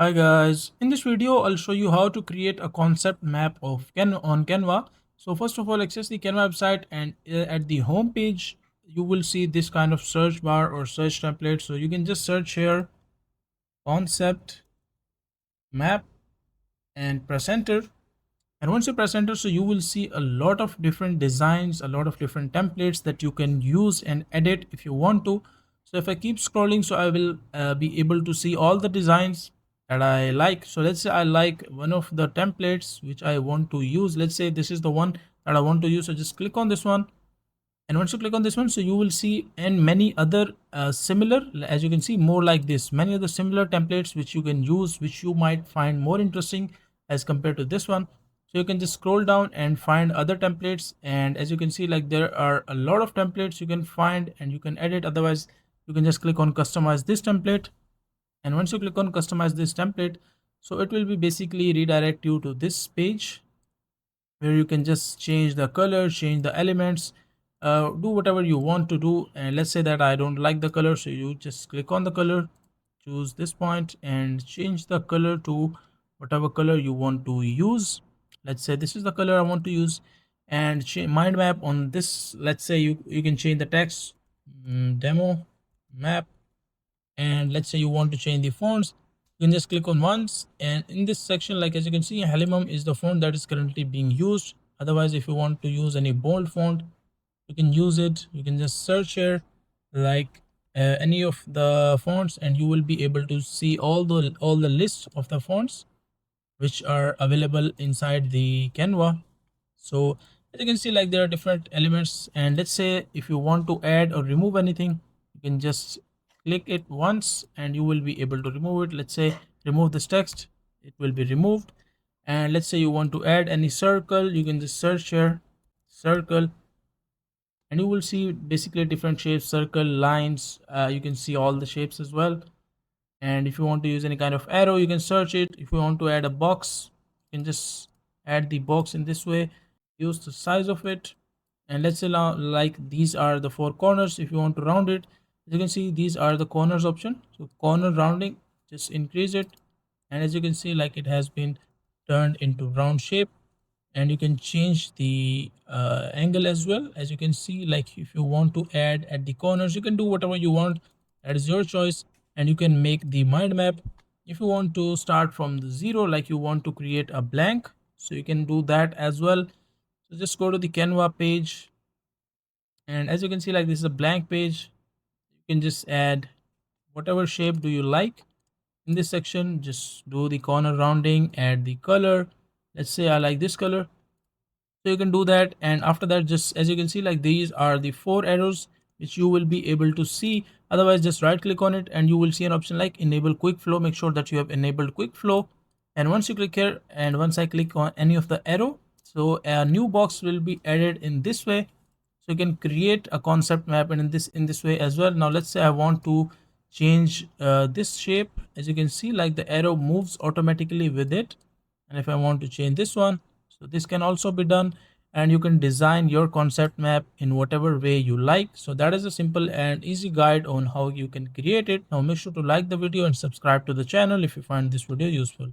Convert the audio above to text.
Hi guys, in this video I'll show you how to create a concept map of on Canva. So first of all, access the Canva website, and at the home page you will see this kind of search bar or search template. So you can just search here concept map and press enter. And once you press enter, so you will see a lot of different designs, a lot of different templates that you can use and edit if you want to. So if I keep scrolling, so I will be able to see all the designs that I like. So let's say I like one of the templates which I want to use. Let's say this is the one that I want to use. So just click on this one, and once you click on this one, so you will see and many other similar, as you can see, more like this, many other similar templates which you can use, which you might find more interesting as compared to this one. So you can just scroll down and find other templates, and as you can see, like, there are a lot of templates you can find and you can edit. Otherwise, you can just click on customize this template, and once you click on customize this template, so it will be basically redirect you to this page where you can just change the color, change the elements, do whatever you want to do. And let's say that I don't like the color, so you just click on the color, choose this point and change the color to whatever color you want to use. Let's say this is the color I want to use, and mind map on this. Let's say you can change the text, demo map, and let's say you want to change the fonts. You can just click on once, and in this section, like, as you can see, Halimum is the font that is currently being used. Otherwise, if you want to use any bold font, you can use it. You can just search here, like, any of the fonts, and you will be able to see all the list of the fonts which are available inside the Canva. So as you can see, like, there are different elements, and let's say if you want to add or remove anything, you can just click it once and you will be able to remove it. Let's say remove this text, it will be removed. And let's say you want to add any circle, you can just search here circle, and you will see basically different shapes, circle, lines. You can see all the shapes as well. And if you want to use any kind of arrow, you can search it. If you want to add a box, you can just add the box in this way, use the size of it. And let's say now, like, these are the four corners. If you want to round it, as you can see, these are the corners option. So corner rounding, just increase it, and as you can see, like, it has been turned into round shape. And you can change the angle as well. As you can see, like, if you want to add at the corners, you can do whatever you want. That is your choice. And you can make the mind map. If you want to start from the zero, like you want to create a blank, so you can do that as well. So just go to the Canva page, and as you can see, like, this is a blank page. You can just add whatever shape do you like. In this section, just do the corner rounding, add the color. Let's say I like this color, so you can do that. And after that, just as you can see, like, these are the four arrows which you will be able to see. Otherwise, just right click on it and you will see an option like enable quick flow. Make sure that you have enabled quick flow, and once you click here, and once I click on any of the arrow, so a new box will be added in this way. So you can create a concept map, and in this way as well. Now let's say I want to change this shape. As you can see, like, the arrow moves automatically with it. And if I want to change this one, so this can also be done. And you can design your concept map in whatever way you like. So that is a simple and easy guide on how you can create it. Now make sure to like the video and subscribe to the channel if you find this video useful.